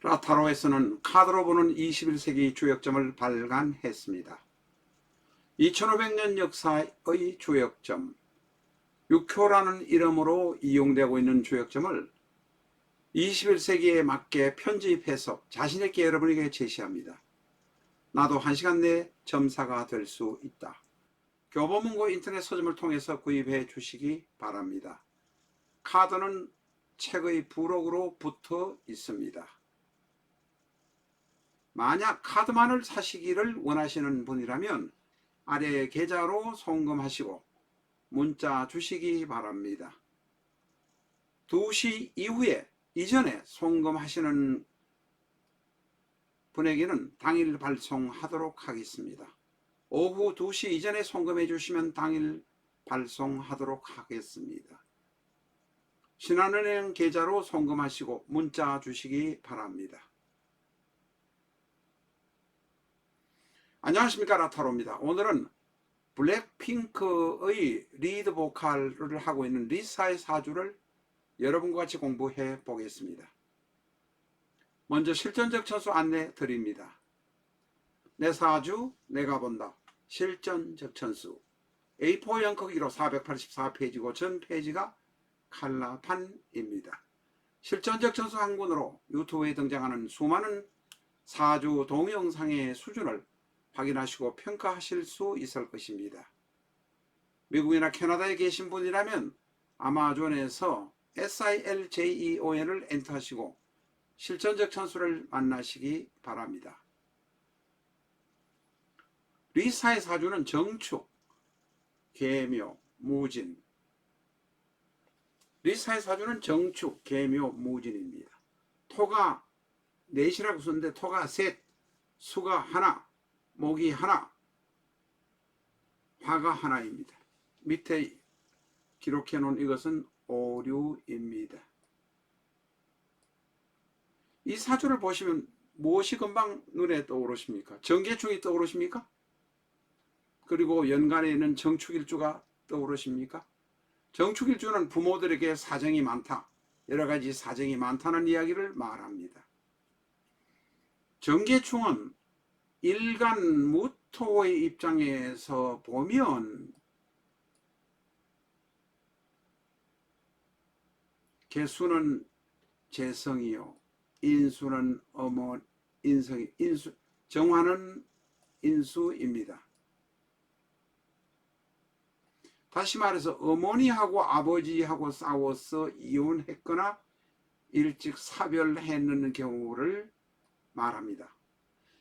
라타로에서는 카드로 보는 21세기 주역점을 발간했습니다. 2500년 역사의 주역점, 육효라는 이름으로 이용되고 있는 주역점을 21세기에 맞게 편집해서 자신있게 여러분에게 제시합니다. 나도 1시간 내 점사가 될 수 있다. 교보문고 인터넷 서점을 통해서 구입해 주시기 바랍니다. 카드는 책의 부록으로 붙어 있습니다. 만약 카드만을 사시기를 원하시는 분이라면 아래 계좌로 송금하시고 문자 주시기 바랍니다. 2시 이전에 송금하시는 분에게는 당일 발송하도록 하겠습니다. 오후 2시 이전에 송금해 주시면 당일 발송하도록 하겠습니다. 신한은행 계좌로 송금하시고 문자 주시기 바랍니다. 안녕하십니까, 라타로입니다. 오늘은 블랙핑크의 리드 보컬을 하고 있는 리사의 사주를 여러분과 같이 공부해 보겠습니다. 먼저 실전적 천수 안내 드립니다. 내 사주 내가 본다. 실전적 천수 A4형 크기로 484페이지고 전 페이지가 칼라판입니다. 실전적 천수 한 권으로 유튜브에 등장하는 수많은 사주 동영상의 수준을 확인하시고 평가하실 수 있을 것입니다. 미국이나 캐나다에 계신 분이라면 아마존에서 SILJEON을 엔터하시고 실전적 천수를 만나시기 바랍니다. 리사의 사주는 정축, 계묘, 무진. 리사의 사주는 정축, 계묘, 무진입니다. 토가 넷이라고 쓰는데 토가 셋, 수가 하나, 목이 하나, 화가 하나입니다. 밑에 기록해 놓은 이것은 오류입니다. 이 사주를 보시면 무엇이 금방 눈에 떠오르십니까? 정계충이 떠오르십니까? 그리고 연간에 있는 정축일주가 떠오르십니까? 정축일주는 부모들에게 사정이 많다, 여러 가지 사정이 많다는 이야기를 말합니다. 정계충은 일간 무토의 입장에서 보면 개수는 재성이요, 인수는 정화는 인수입니다. 다시 말해서 어머니하고 아버지하고 싸워서 이혼했거나 일찍 사별했는 경우를 말합니다.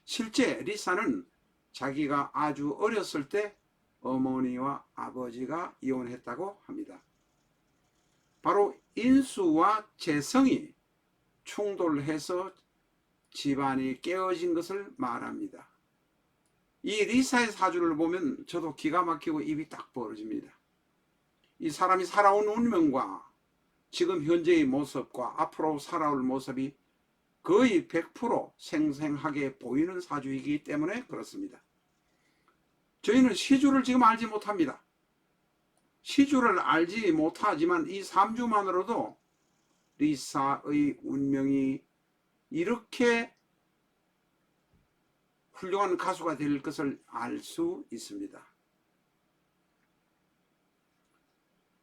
실제 리사는 자기가 아주 어렸을 때 어머니와 아버지가 이혼했다고 합니다. 바로 인수와 재성이 충돌해서 집안이 깨어진 것을 말합니다. 이 리사의 사주를 보면 저도 기가 막히고 입이 딱 벌어집니다. 이 사람이 살아온 운명과 지금 현재의 모습과 앞으로 살아올 모습이 거의 100% 생생하게 보이는 사주이기 때문에 그렇습니다. 저희는 시주를 지금 알지 못합니다. 시주를 알지 못하지만 이 3주만으로도 리사의 운명이 이렇게 훌륭한 가수가 될 것을 알 수 있습니다.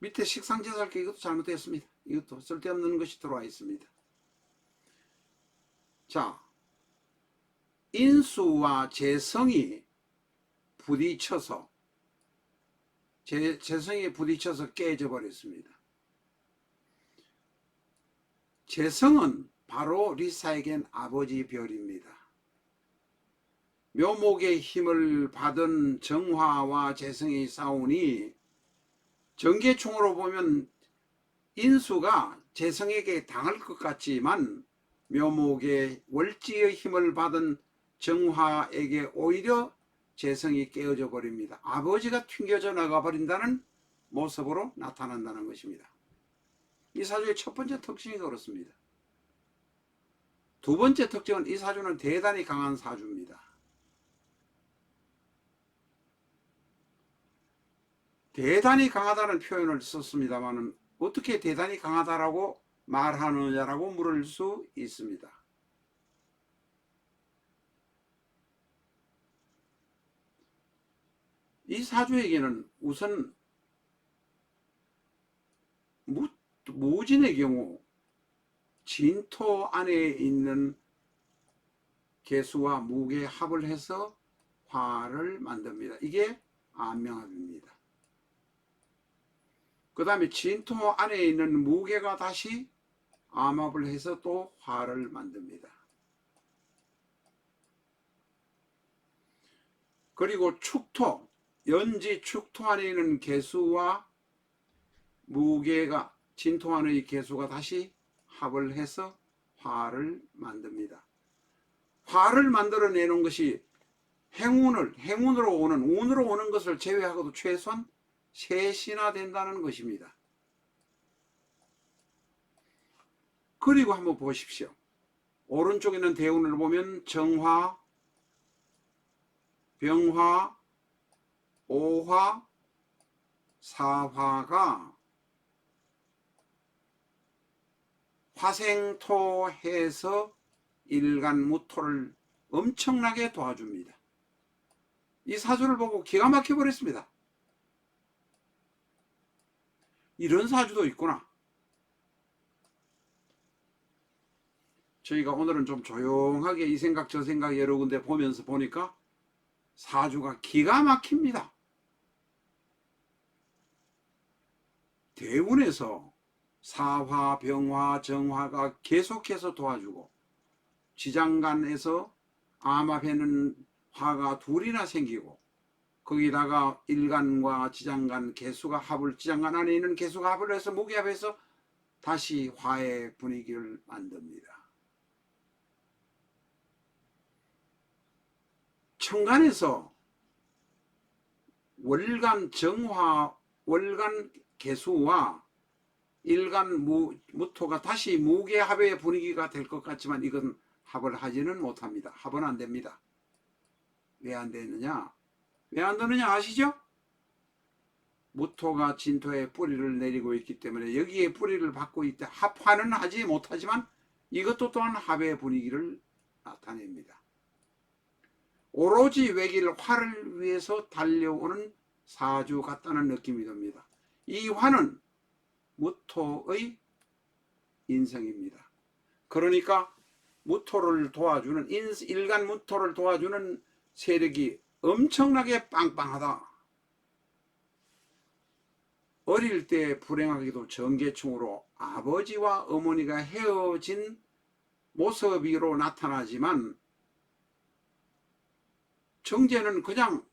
밑에 식상제살기 이것도 잘못되었습니다. 이것도 쓸데없는 것이 들어와 있습니다. 자, 인수와 재성이 부딪혀서 재성이 부딪혀서 깨져 버렸습니다. 재성은 바로 리사에겐 아버지 별입니다. 묘목의 힘을 받은 정화와 재성이 싸우니 정계충으로 보면 인수가 재성에게 당할 것 같지만 묘목의 월지의 힘을 받은 정화에게 오히려 재성이 깨어져 버립니다. 아버지가 튕겨져 나가 버린다는 모습으로 나타난다는 것입니다. 이 사주의 첫 번째 특징이 그렇습니다. 두 번째 특징은 이 사주는 대단히 강한 사주입니다. 대단히 강하다는 표현을 썼습니다만 어떻게 대단히 강하다라고 말하느냐라고 물을 수 있습니다. 이 사주에게는 우선 무진의 경우 진토 안에 있는 개수와 무게 합을 해서 화를 만듭니다. 이게 안명합입니다. 그 다음에 진토 안에 있는 무게가 다시 암합을 해서 또 화를 만듭니다. 그리고 축토, 연지 축토 안에 있는 개수와 무게가 진토 안의 개수가 다시 합을 해서 화를 만듭니다. 화를 만들어내는 것이 행운으로 오는 것을 제외하고도 최소한 3시나 된다는 것입니다. 그리고 한번 보십시오. 오른쪽에 있는 대운을 보면 정화, 병화, 오화, 사화가 화생토해서 일간무토를 엄청나게 도와줍니다. 이 사주를 보고 기가 막혀 버렸습니다. 이런 사주도 있구나. 저희가 오늘은 좀 조용하게 이 생각 저 생각 여러 군데 보면서 보니까 사주가 기가 막힙니다. 대운에서 사화, 병화, 정화가 계속해서 도와주고 지장간에서 암합에는 화가 둘이나 생기고 거기다가 일간과 지장간 개수가 지장간 안에 있는 개수가 합을 해서 무게합해서 다시 화의 분위기를 만듭니다. 천간에서 월간 정화, 월간 개수와 일간 무토가 다시 무게합의 분위기가 될 것 같지만 이건 합을 하지는 못합니다. 합은 안 됩니다. 왜 안 되느냐? 왜 안 되느냐 아시죠? 무토가 진토에 뿌리를 내리고 있기 때문에 여기에 뿌리를 받고 있다. 합화는 하지 못하지만 이것도 또한 합의 분위기를 나타냅니다. 오로지 외길 화를 위해서 달려오는 사주 같다는 느낌이 듭니다. 이 화는 무토의 인성입니다. 그러니까 무토를 도와주는 일간 무토를 도와주는 세력이 엄청나게 빵빵하다. 어릴 때 불행하게도 정계충으로 아버지와 어머니가 헤어진 모습으로 나타나지만 정제는 그냥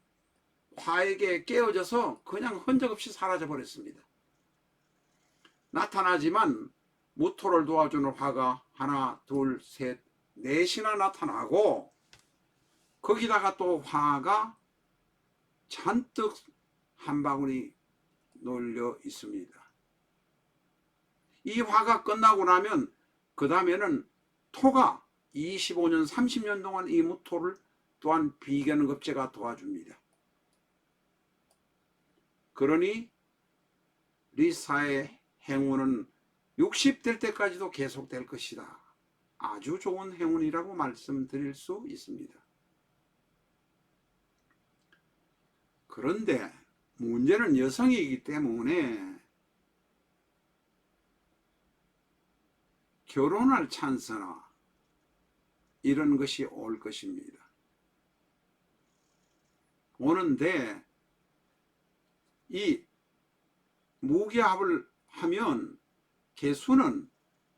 화에게 깨어져서 그냥 흔적 없이 사라져 버렸습니다. 나타나지만 무토를 도와주는 화가 하나, 둘, 셋, 넷이나 나타나고 거기다가 또 화가 잔뜩 한 방울이 놀려 있습니다. 이 화가 끝나고 나면 그 다음에는 토가 25년, 30년 동안 이 무토를 또한 비견급제가 도와줍니다. 그러니 리사의 행운은 60 될 때까지도 계속될 것이다. 아주 좋은 행운이라고 말씀드릴 수 있습니다. 그런데 문제는 여성이기 때문에 결혼할 찬스나 이런 것이 올 것입니다. 오는데 이 무게합을 하면 개수는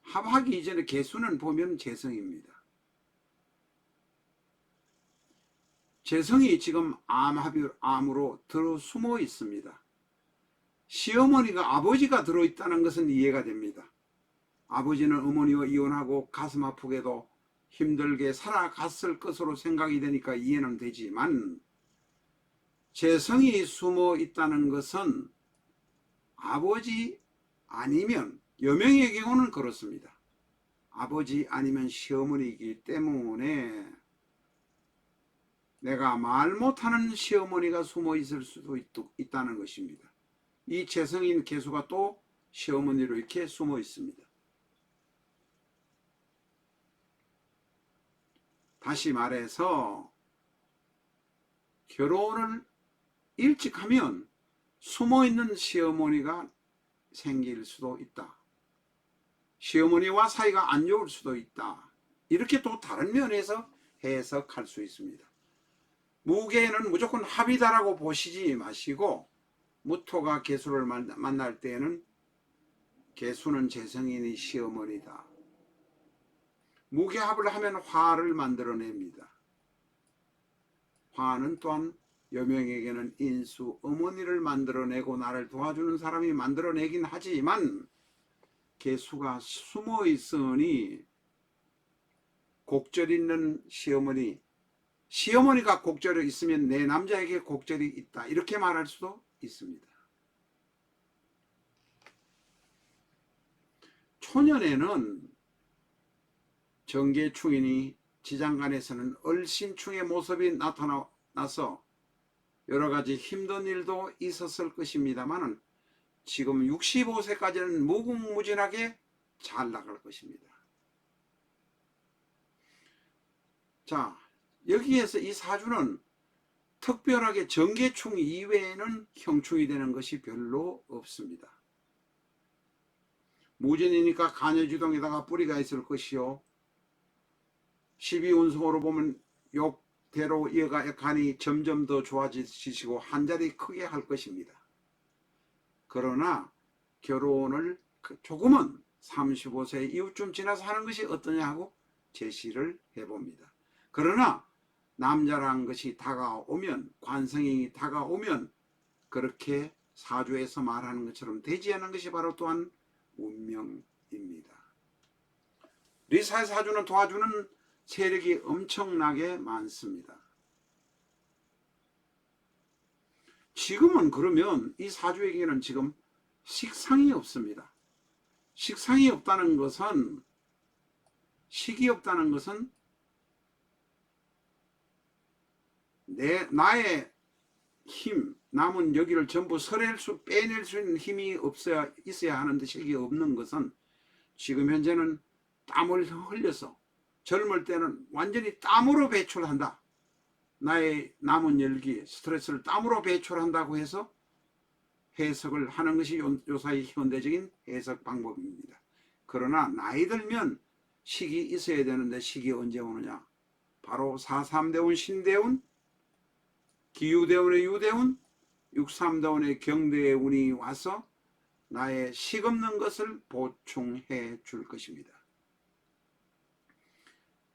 합하기 이전에 개수는 보면 재성입니다. 재성이 지금 암으로 들어 숨어 있습니다. 시어머니가 아버지가 들어있다는 것은 이해가 됩니다. 아버지는 어머니와 이혼하고 가슴 아프게도 힘들게 살아갔을 것으로 생각이 되니까 이해는 되지만 재성이 숨어 있다는 것은 아버지 아니면 여명의 경우는 그렇습니다. 아버지 아니면 시어머니이기 때문에 내가 말 못하는 시어머니가 숨어 있을 수도 있다는 것입니다. 이 재성인 개수가 또 시어머니로 이렇게 숨어 있습니다. 다시 말해서 결혼을 일찍 하면 숨어있는 시어머니가 생길 수도 있다. 시어머니와 사이가 안 좋을 수도 있다. 이렇게 또 다른 면에서 해석할 수 있습니다. 무게는 무조건 합이다라고 보시지 마시고, 무토가 개수를 만날 때에는 개수는 재성인이 시어머니다. 무게합을 하면 화를 만들어냅니다. 화는 또한 여명에게는 인수, 어머니를 만들어내고 나를 도와주는 사람이 만들어내긴 하지만, 개수가 숨어 있으니 곡절 있는 시어머니, 시어머니가 곡절이 있으면 내 남자에게 곡절이 있다, 이렇게 말할 수도 있습니다. 초년에는 정계충이니 지장간에서는 얼신충의 모습이 나타나서 여러가지 힘든 일도 있었을 것입니다만, 지금 65세까지는 무궁무진하게 잘 나갈 것입니다. 자, 여기에서 이 사주는 특별하게 정계충 이외에는 형충이 되는 것이 별로 없습니다. 무진이니까 간여지동에다가 뿌리가 있을 것이요, 12운성으로 보면 욕대로 이어가 간이 점점 더 좋아지시고 한자리 크게 할 것입니다. 그러나 결혼을 조금은 35세 이후쯤 지나서 하는 것이 어떠냐 하고 제시를 해봅니다. 그러나 남자란 것이 다가오면, 관성이 다가오면 그렇게 사주에서 말하는 것처럼 되지 않는 것이 바로 또한 운명입니다. 리사의 사주는 도와주는 세력이 엄청나게 많습니다. 지금은 그러면 이 사주에게는 지금 식상이 없습니다. 식상이 없다는 것은, 식이 없다는 것은 나의 힘, 남은 여기를 전부 빼낼 수 있는 힘이 있어야 하는데 식이 없는 것은, 지금 현재는 땀을 흘려서, 젊을 때는 완전히 땀으로 배출한다. 나의 남은 열기, 스트레스를 땀으로 배출한다고 해서 해석을 하는 것이 요사이 현대적인 해석 방법입니다. 그러나 나이 들면 식이 있어야 되는데 식이 언제 오느냐? 바로 4.3대운 신대운, 기유대운의 유대운, 6.3대운의 경대의 운이 와서 나의 식 없는 것을 보충해 줄 것입니다.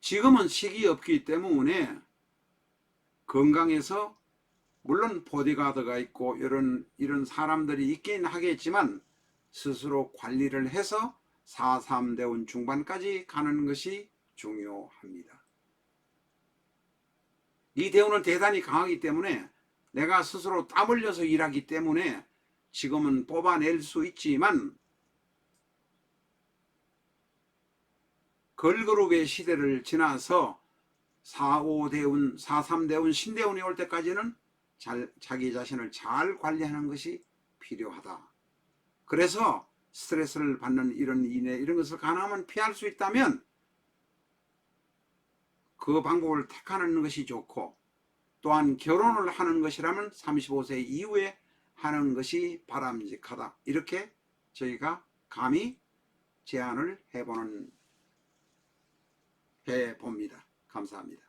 지금은 식이 없기 때문에 건강해서, 물론 보디가드가 있고 이런 사람들이 있긴 하겠지만 스스로 관리를 해서 4.3대운 중반까지 가는 것이 중요합니다. 이 대운은 대단히 강하기 때문에 내가 스스로 땀 흘려서 일하기 때문에 지금은 뽑아낼 수 있지만, 걸그룹의 시대를 지나서 4.5대운, 4.3대운, 신대운이 올 때까지는 자기 자신을 잘 관리하는 것이 필요하다. 그래서 스트레스를 받는 이런 것을 가능하면 피할 수 있다면 그 방법을 택하는 것이 좋고, 또한 결혼을 하는 것이라면 35세 이후에 하는 것이 바람직하다. 이렇게 저희가 감히 제안을 해봅니다. 감사합니다.